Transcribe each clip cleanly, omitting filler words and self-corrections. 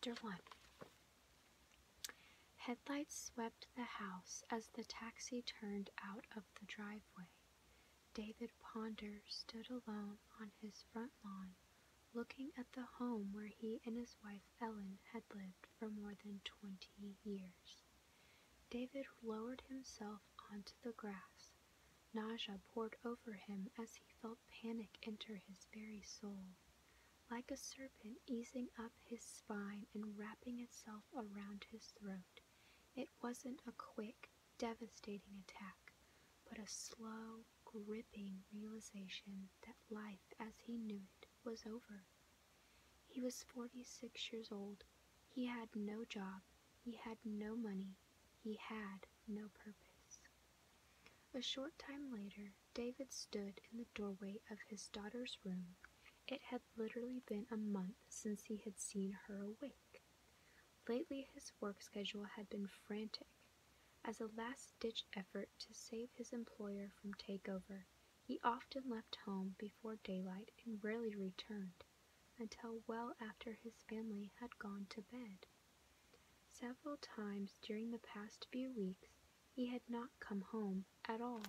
Chapter 1. Headlights swept the house as the taxi turned out of the driveway. David Ponder stood alone on his front lawn, looking at the home where he and his wife Ellen had lived for more than 20 years. David lowered himself onto the grass. Nausea poured over him as he felt panic enter his very soul. Like a serpent easing up his spine and wrapping itself around his throat. It wasn't a quick, devastating attack, but a slow, gripping realization that life as he knew it was over. He was 46 years old. He had no job. He had no money. He had no purpose. A short time later, David stood in the doorway of his daughter's room. It had literally been a month since he had seen her awake. Lately, his work schedule had been frantic. As a last-ditch effort to save his employer from takeover, he often left home before daylight and rarely returned, until well after his family had gone to bed. Several times during the past few weeks, he had not come home at all.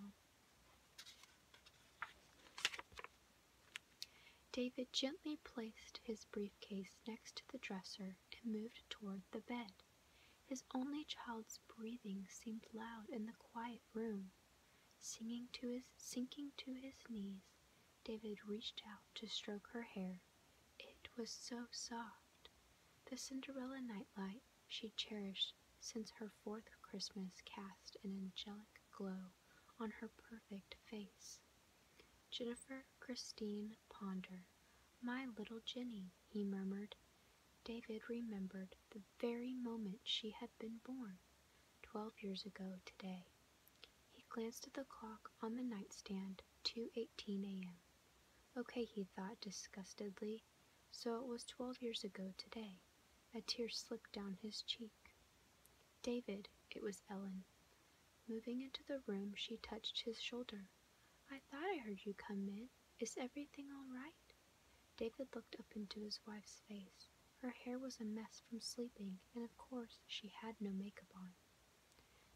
David gently placed his briefcase next to the dresser and moved toward the bed. His only child's breathing seemed loud in the quiet room. Sinking to his knees, David reached out to stroke her hair. It was so soft. The Cinderella nightlight she cherished since her fourth Christmas cast an angelic glow on her perfect face. Jennifer Christine Ponder, "My little Jenny," he murmured. David remembered the very moment she had been born, 12 years ago today. He glanced at the clock on the nightstand, 2:18 a.m. Okay, he thought disgustedly, so it was 12 years ago today. A tear slipped down his cheek. David, it was Ellen. Moving into the room, she touched his shoulder. "I thought I heard you come in. Is everything all right?" David looked up into his wife's face. Her hair was a mess from sleeping, and of course she had no makeup on.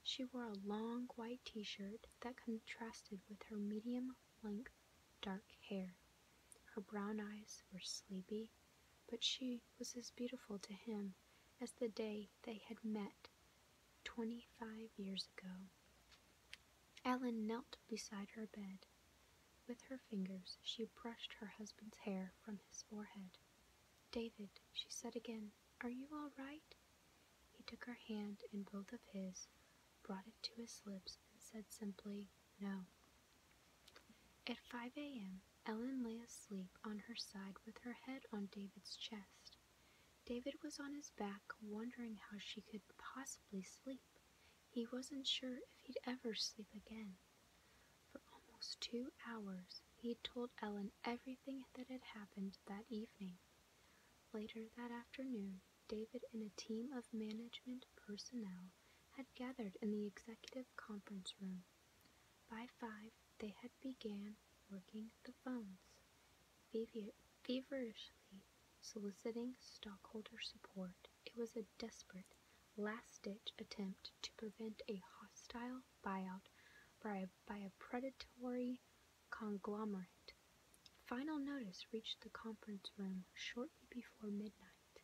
She wore a long white t-shirt that contrasted with her medium-length dark hair. Her brown eyes were sleepy, but she was as beautiful to him as the day they had met 25 years ago. Ellen knelt beside her bed. With her fingers, she brushed her husband's hair from his forehead. "David," she said again, "are you all right?" He took her hand in both of his, brought it to his lips, and said simply, "No." At 5 a.m., Ellen lay asleep on her side with her head on David's chest. David was on his back, wondering how she could possibly sleep. He wasn't sure if he'd ever sleep again. For almost 2 hours, he had told Ellen everything that had happened that evening. Later that afternoon, David and a team of management personnel had gathered in the executive conference room. By 5, they had began working the phones, feverishly soliciting stockholder support. It was a desperate, last-ditch attempt to prevent a hostile buyout by a predatory conglomerate. Final notice reached the conference room shortly before midnight.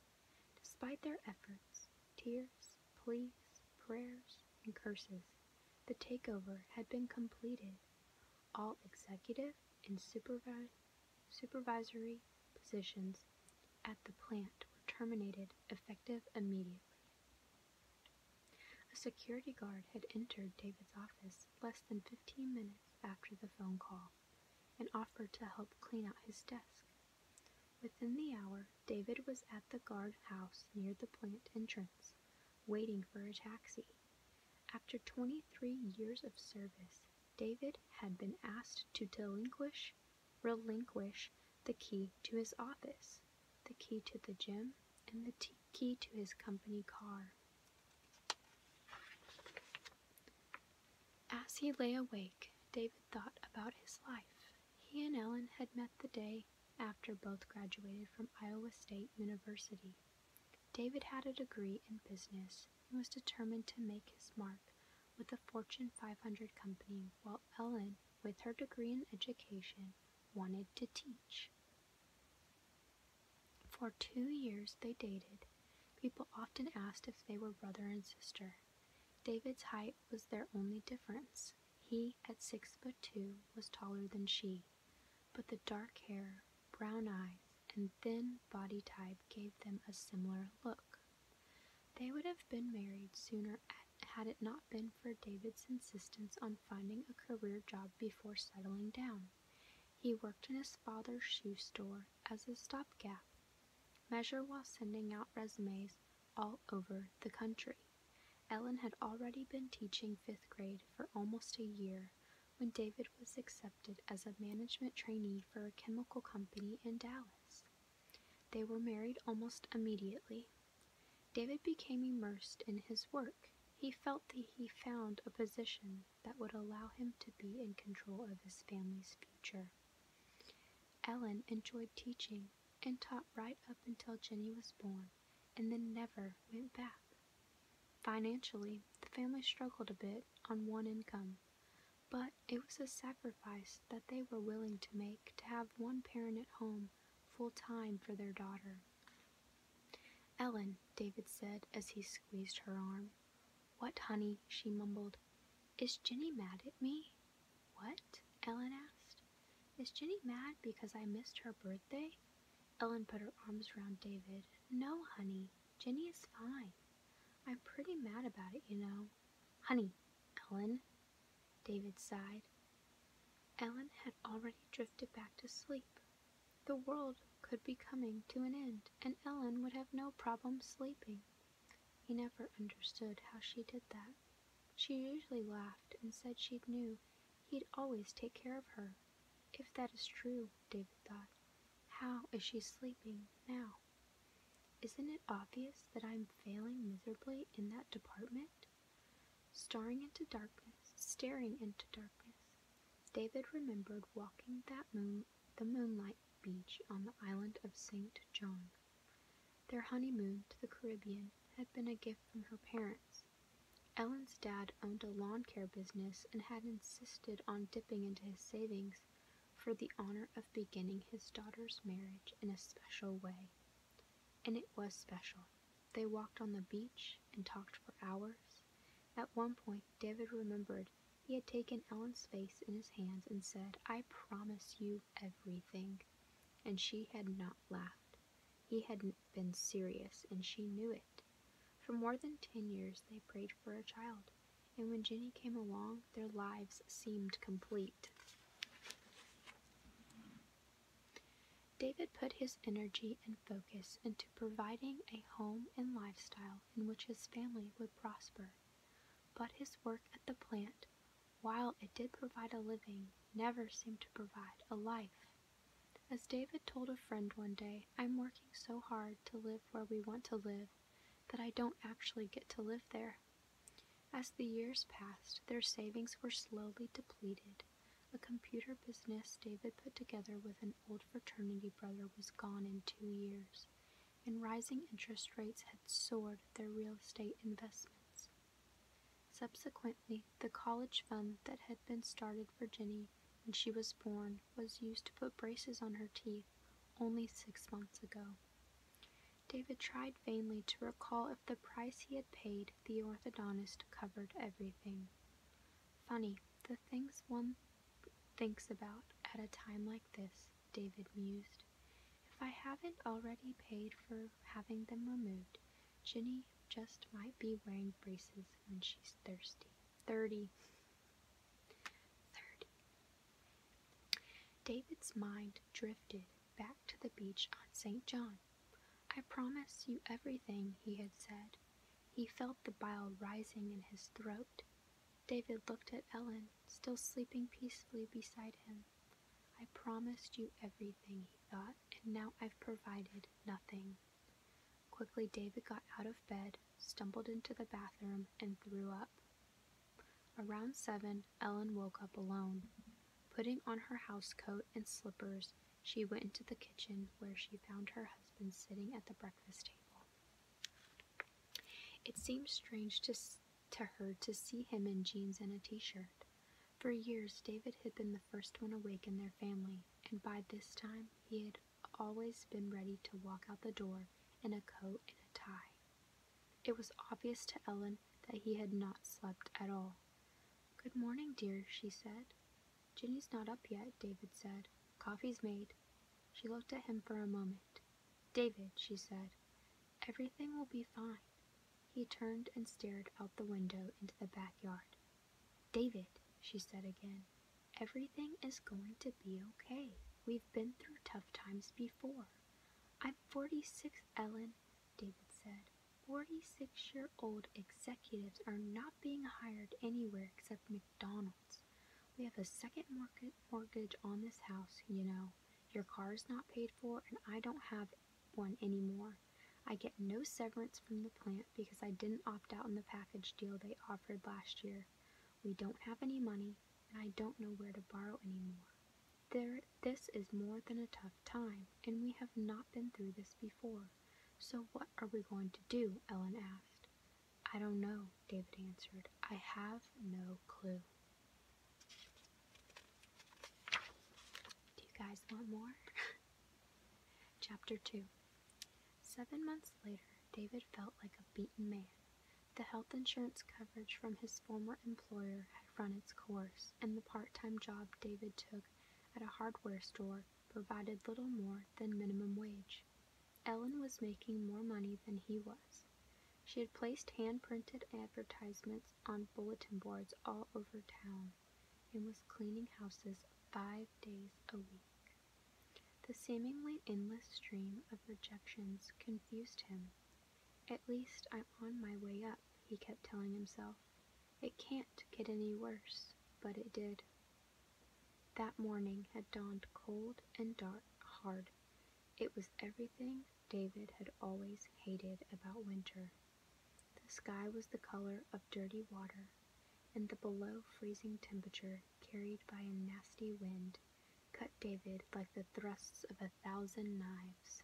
Despite their efforts, tears, pleas, prayers, and curses, the takeover had been completed. All executive and supervisory positions at the plant were terminated effective immediately. A security guard had entered David's office less than 15 minutes after the phone call and offered to help clean out his desk. Within the hour, David was at the guardhouse near the plant entrance, waiting for a taxi. After 23 years of service, David had been asked to relinquish the key to his office, the key to the gym, and the key to his company car. As he lay awake, David thought about his life. He and Ellen had met the day after both graduated from Iowa State University. David had a degree in business and was determined to make his mark with a Fortune 500 company, while Ellen, with her degree in education, wanted to teach. For 2 years they dated. People often asked if they were brother and sister. David's height was their only difference. He, at 6'2", was taller than she, but the dark hair, brown eyes, and thin body type gave them a similar look. They would have been married sooner had it not been for David's insistence on finding a career job before settling down. He worked in his father's shoe store as a stopgap measure while sending out resumes all over the country. Ellen had already been teaching 5th grade for almost a year when David was accepted as a management trainee for a chemical company in Dallas. They were married almost immediately. David became immersed in his work. He felt that he found a position that would allow him to be in control of his family's future. Ellen enjoyed teaching and taught right up until Jenny was born, and then never went back. Financially, the family struggled a bit on one income, but it was a sacrifice that they were willing to make to have one parent at home full-time for their daughter. "Ellen," David said as he squeezed her arm. "What, honey?" she mumbled. "Is Jenny mad at me?" "What?" Ellen asked. "Is Jenny mad because I missed her birthday?" Ellen put her arms around David. "No, honey, Jenny is fine. I'm pretty mad about it, you know." "Honey, Ellen," David sighed. Ellen had already drifted back to sleep. The world could be coming to an end, and Ellen would have no problem sleeping. He never understood how she did that. She usually laughed and said she knew he'd always take care of her. If that is true, David thought, how is she sleeping now? Isn't it obvious that I'm failing miserably in that department? Staring into darkness, David remembered walking the moonlight beach on the island of St. John. Their honeymoon to the Caribbean had been a gift from her parents. Ellen's dad owned a lawn care business and had insisted on dipping into his savings for the honor of beginning his daughter's marriage in a special way. And it was special. They walked on the beach and talked for hours. At one point, David remembered he had taken Ellen's face in his hands and said, "I promise you everything." And she had not laughed. He had been serious, and she knew it. For more than 10 years, they prayed for a child, and when Jenny came along, their lives seemed complete. David put his energy and focus into providing a home and lifestyle in which his family would prosper. But his work at the plant, while it did provide a living, never seemed to provide a life. As David told a friend one day, "I'm working so hard to live where we want to live that I don't actually get to live there." As the years passed, their savings were slowly depleted. A computer business David put together with an old fraternity brother was gone in 2 years, and rising interest rates had soared their real estate investments. Subsequently, the college fund that had been started for Jenny when she was born was used to put braces on her teeth only 6 months ago. David tried vainly to recall if the price he had paid the orthodontist covered everything. Funny, the things one thinks about at a time like this, David mused. If I haven't already paid for having them removed, Jenny just might be wearing braces when she's 30. David's mind drifted back to the beach on St. John. "I promise you everything," he had said. He felt the bile rising in his throat. David looked at Ellen, still sleeping peacefully beside him. "I promised you everything," he thought, "and now I've provided nothing." Quickly, David got out of bed, stumbled into the bathroom, and threw up. Around 7, Ellen woke up alone. Putting on her housecoat and slippers, she went into the kitchen where she found her husband sitting at the breakfast table. seemed strange to her to see him in jeans and a t-shirt. For years, David had been the first one awake in their family, and by this time, he had always been ready to walk out the door in a coat and a tie. It was obvious to Ellen that he had not slept at all. "Good morning, dear," she said. "Ginny's not up yet," David said. "Coffee's made." She looked at him for a moment. "David," she said, "everything will be fine." He turned and stared out the window into the backyard. "David," she said again, "everything is going to be okay. We've been through tough times before." "I'm 46, Ellen," David said. 46-year-old executives are not being hired anywhere except McDonald's. We have a second mortgage on this house, you know. Your car's not paid for, and I don't have one anymore. I get no severance from the plant because I didn't opt out in the package deal they offered last year. We don't have any money, and I don't know where to borrow anymore. This is more than a tough time, and we have not been through this before. So what are we going to do?" Ellen asked. "I don't know," David answered. "I have no clue." Do you guys want more? Chapter 2. 7 months later, David felt like a beaten man. The health insurance coverage from his former employer had run its course, and the part-time job David took at a hardware store provided little more than minimum wage. Ellen was making more money than he was. She had placed hand-printed advertisements on bulletin boards all over town and was cleaning houses 5 days a week. The seemingly endless stream of rejections confused him. "At least I'm on my way up," he kept telling himself. "It can't get any worse," but it did. That morning had dawned cold and hard. It was everything David had always hated about winter. The sky was the color of dirty water, and the below-freezing temperature carried by a nasty wind cut David like the thrusts of 1,000 knives.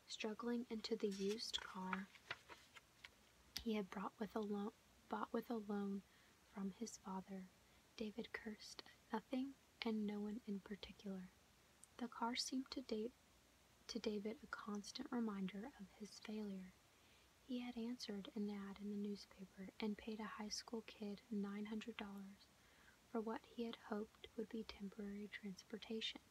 Struggling into the used car he had bought with a loan from his father, David cursed at nothing and no one in particular. The car seemed to David a constant reminder of his failure. He had answered an ad in the newspaper and paid a high school kid $900 for what he had hoped would be temporary transportation.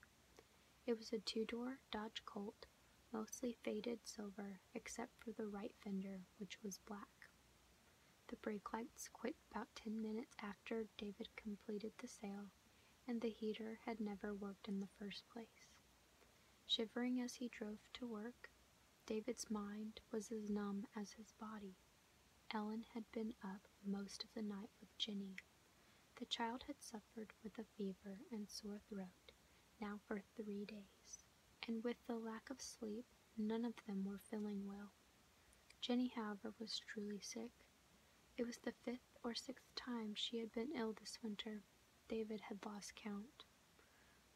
It was a 2-door Dodge Colt, mostly faded silver except for the right fender, which was black. The brake lights quit about 10 minutes after David completed the sale, and the heater had never worked in the first place. Shivering as he drove to work, David's mind was as numb as his body. Ellen had been up most of the night with Ginny. The child had suffered with a fever and sore throat, now for 3 days, and with the lack of sleep, none of them were feeling well. Ginny, however, was truly sick. It was the 5th or 6th time she had been ill this winter. David had lost count.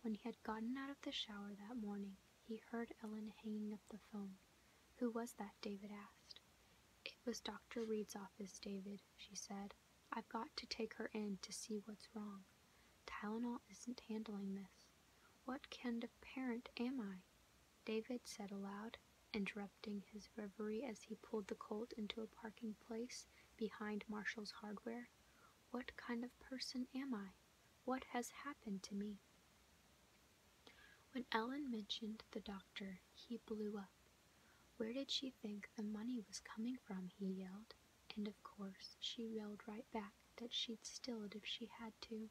When he had gotten out of the shower that morning, he heard Ellen hanging up the phone. "Who was that?" David asked. "It was Dr. Reed's office, David," she said. "I've got to take her in to see what's wrong. Tylenol isn't handling this. What kind of parent am I?" David said aloud, interrupting his reverie as he pulled the Colt into a parking place behind Marshall's hardware. "What kind of person am I? What has happened to me?" When Ellen mentioned the doctor, he blew up. Where did she think the money was coming from, he yelled. And of course, she yelled right back that she'd steal it if she had to.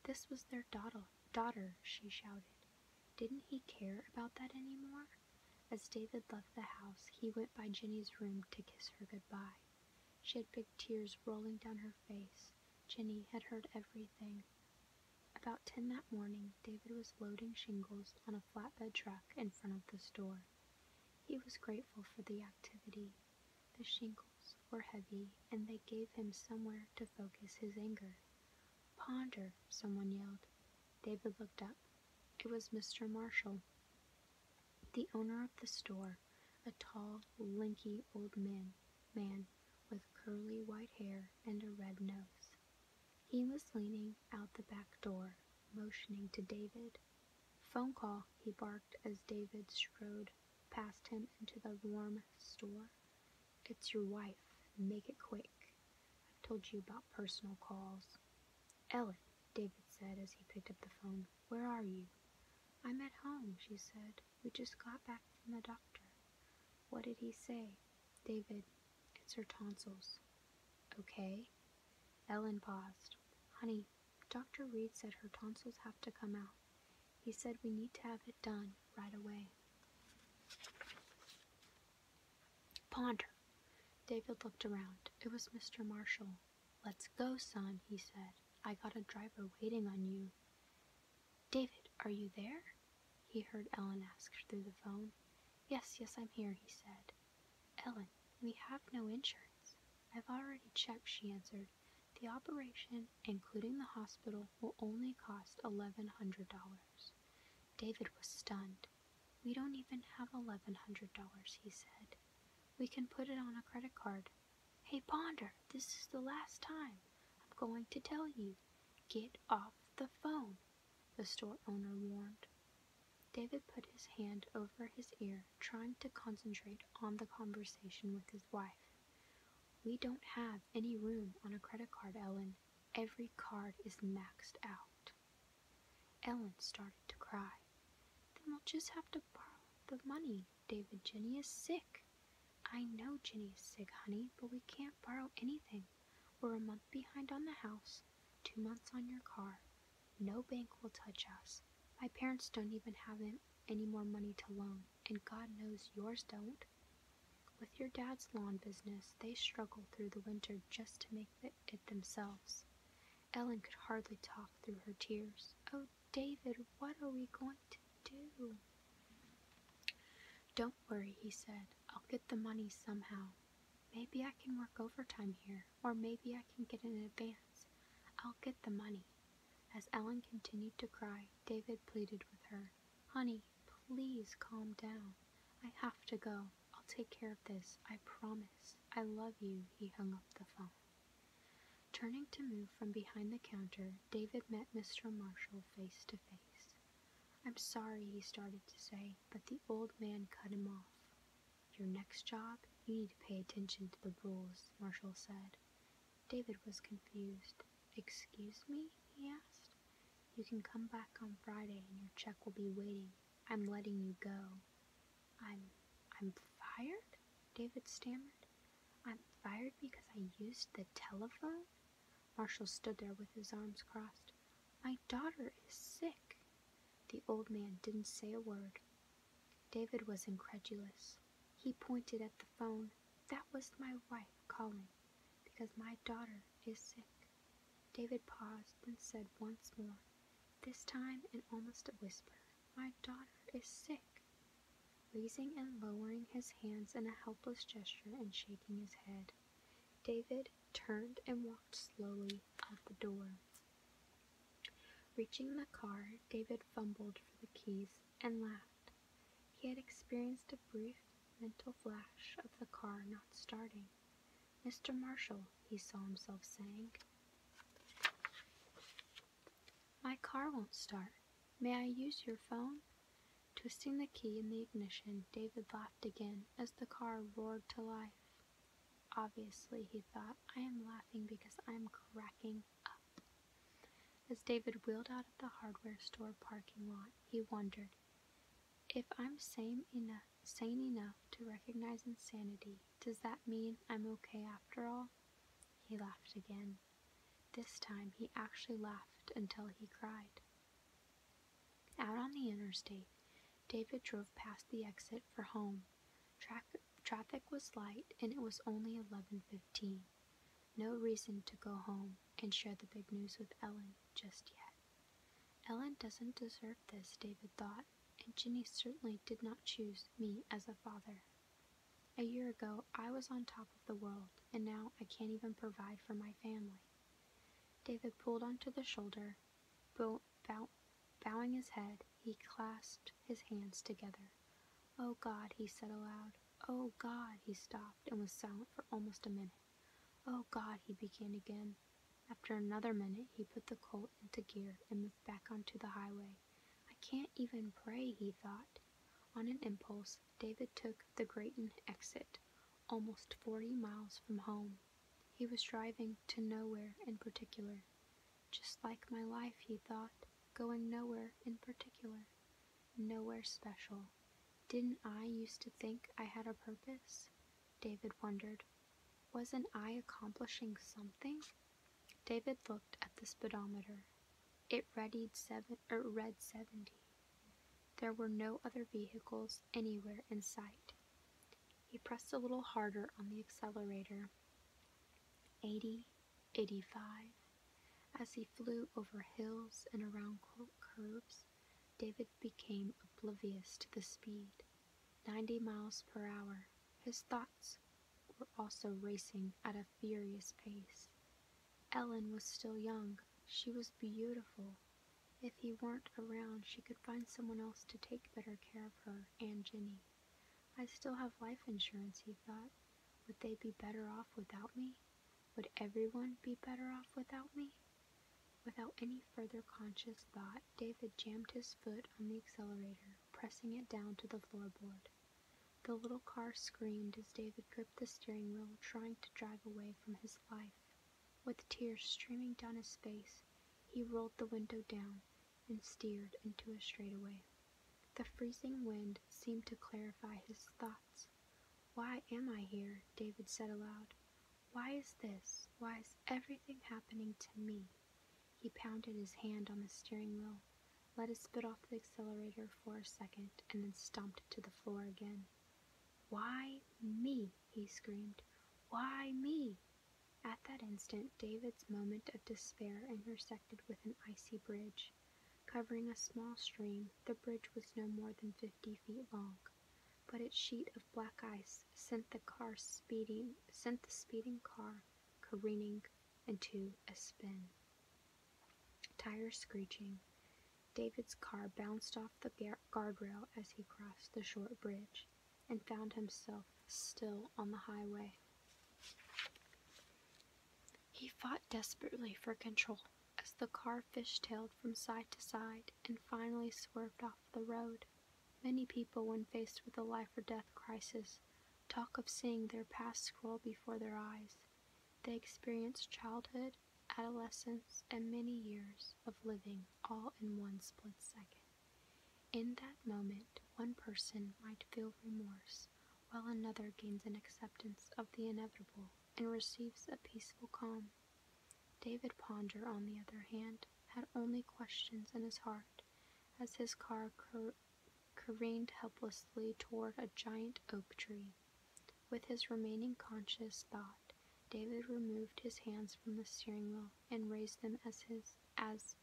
This was their daughter, she shouted. Didn't he care about that anymore? As David left the house, he went by Ginny's room to kiss her goodbye. She had big tears rolling down her face. Ginny had heard everything. About 10 that morning, David was loading shingles on a flatbed truck in front of the store. He was grateful for the activity. The shingles were heavy, and they gave him somewhere to focus his anger. "Ponder," someone yelled. David looked up. It was Mr. Marshall, the owner of the store, a tall, lanky old man with curly white hair and a red nose. He was leaning out the back door, motioning to David. "Phone call," he barked as David strode past him into the warm store. "It's your wife. Make it quick. I've told you about personal calls." "Ellen," David said as he picked up the phone, "where are you?" "I'm at home," she said. "We just got back from the doctor." "What did he say?" "David, it's her tonsils." "Okay." Ellen paused. "Honey, Dr. Reed said her tonsils have to come out. He said we need to have it done right away." "Ponder." David looked around. It was Mr. Marshall. "Let's go, son," he said. "I got a driver waiting on you." "David, are you there?" he heard Ellen ask through the phone. Yes, I'm here," he said. "Ellen, we have no insurance." "I've already checked," she answered. "The operation, including the hospital, will only cost $1,100. David was stunned. "We don't even have $1,100, he said. "We can put it on a credit card." "Hey, Ponder, this is the last time. I'm going to tell you. Get off the phone," the store owner warned. David put his hand over his ear, trying to concentrate on the conversation with his wife. "We don't have any room on a credit card, Ellen. Every card is maxed out." Ellen started to cry. "Then we'll just have to borrow the money, David. Jenny is sick." "I know Jenny is sick, honey, but we can't borrow anything. We're a month behind on the house, 2 months on your car. No bank will touch us. My parents don't even have any more money to loan, and God knows yours don't. With your dad's lawn business, they struggle through the winter just to make it themselves." Ellen could hardly talk through her tears. "Oh, David, what are we going to do?" "Don't worry," he said. "I'll get the money somehow. Maybe I can work overtime here, or maybe I can get an advance. I'll get the money." As Ellen continued to cry, David pleaded with her. "Honey, please calm down. I have to go. I'll take care of this. I promise. I love you." He hung up the phone. Turning to move from behind the counter, David met Mr. Marshall face to face. "I'm sorry," he started to say, but the old man cut him off. "Your next job, you need to pay attention to the rules," Marshall said. David was confused. "Excuse me?" he asked. "You can come back on Friday and your check will be waiting. I'm letting you go." I'm fired?" David stammered. "I'm fired because I used the telephone?" Marshall stood there with his arms crossed. "My daughter is sick." The old man didn't say a word. David was incredulous. He pointed at the phone. "That was my wife calling, because my daughter is sick." David paused, then said once more, this time in almost a whisper, "My daughter is sick." Raising and lowering his hands in a helpless gesture and shaking his head, David turned and walked slowly out the door. Reaching the car, David fumbled for the keys and laughed. He had experienced a brief mental flash of the car not starting. "Mr. Marshall," he saw himself saying, "my car won't start. May I use your phone?" Twisting the key in the ignition, David laughed again as the car roared to life. Obviously, he thought, I am laughing because I am cracking up. As David wheeled out of the hardware store parking lot, he wondered, if I'm sane enough to recognize insanity, does that mean I'm okay after all? He laughed again. This time he actually laughed until he cried. Out on the interstate, David drove past the exit for home. Traffic was light and it was only 11:15. No reason to go home and share the big news with Ellen just yet. Ellen doesn't deserve this, David thought, and Jenny certainly did not choose me as a father. A year ago, I was on top of the world, and now I can't even provide for my family. David pulled onto the shoulder. Bowing his head, he clasped his hands together. "Oh God," he said aloud. "Oh God," he stopped and was silent for almost a minute. "Oh God," he began again. After another minute, he put the colt into gear and moved back onto the highway. "I can't even pray," he thought. On an impulse, David took the Grayton exit, almost 40 miles from home. He was driving to nowhere in particular. Just like my life, he thought, going nowhere in particular. Nowhere special. Didn't I used to think I had a purpose? David wondered. Wasn't I accomplishing something? David looked at the speedometer. It read 70. There were no other vehicles anywhere in sight. He pressed a little harder on the accelerator. 80, 85. As he flew over hills and around curves, David became oblivious to the speed. 90 miles per hour. His thoughts were also racing at a furious pace. Ellen was still young. She was beautiful. If he weren't around, she could find someone else to take better care of her and Jenny. I still have life insurance, he thought. Would they be better off without me? Would everyone be better off without me? Without any further conscious thought, David jammed his foot on the accelerator, pressing it down to the floorboard. The little car screamed as David gripped the steering wheel, trying to drive away from his life. With tears streaming down his face, he rolled the window down and steered into a straightaway. The freezing wind seemed to clarify his thoughts. "Why am I here?" David said aloud. "Why is this? Why is everything happening to me?" He pounded his hand on the steering wheel, let his foot off the accelerator for a second, and then stomped to the floor again. "Why me?" he screamed. "Why me?" At that instant, David's moment of despair intersected with an icy bridge. Covering a small stream, the bridge was no more than 50 feet long, but its sheet of black ice sent the speeding car careening into a spin. Tires screeching, David's car bounced off the guardrail as he crossed the short bridge and found himself still on the highway. He fought desperately for control as the car fishtailed from side to side and finally swerved off the road. Many people, when faced with a life-or-death crisis, talk of seeing their past scroll before their eyes. They experience childhood, adolescence, and many years of living all in one split second. In that moment, one person might feel remorse, while another gains an acceptance of the inevitable and receives a peaceful calm. David Ponder, on the other hand, had only questions in his heart as his car careened helplessly toward a giant oak tree. With his remaining conscious thought, David removed his hands from the steering wheel and raised them as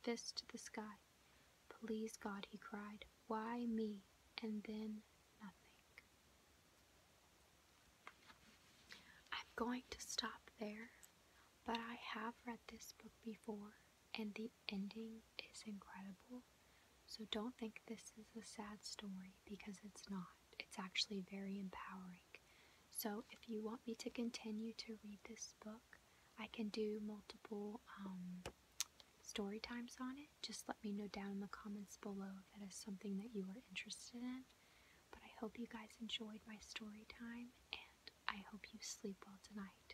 fists to the sky. "Please, God," he cried, "why me?" And then nothing. I'm going to stop there, but I have read this book before, and the ending is incredible. So don't think this is a sad story, because it's not. It's actually very empowering. So if you want me to continue to read this book, I can do multiple story times on it. Just let me know down in the comments below if that is something that you are interested in. But I hope you guys enjoyed my story time, and I hope you sleep well tonight.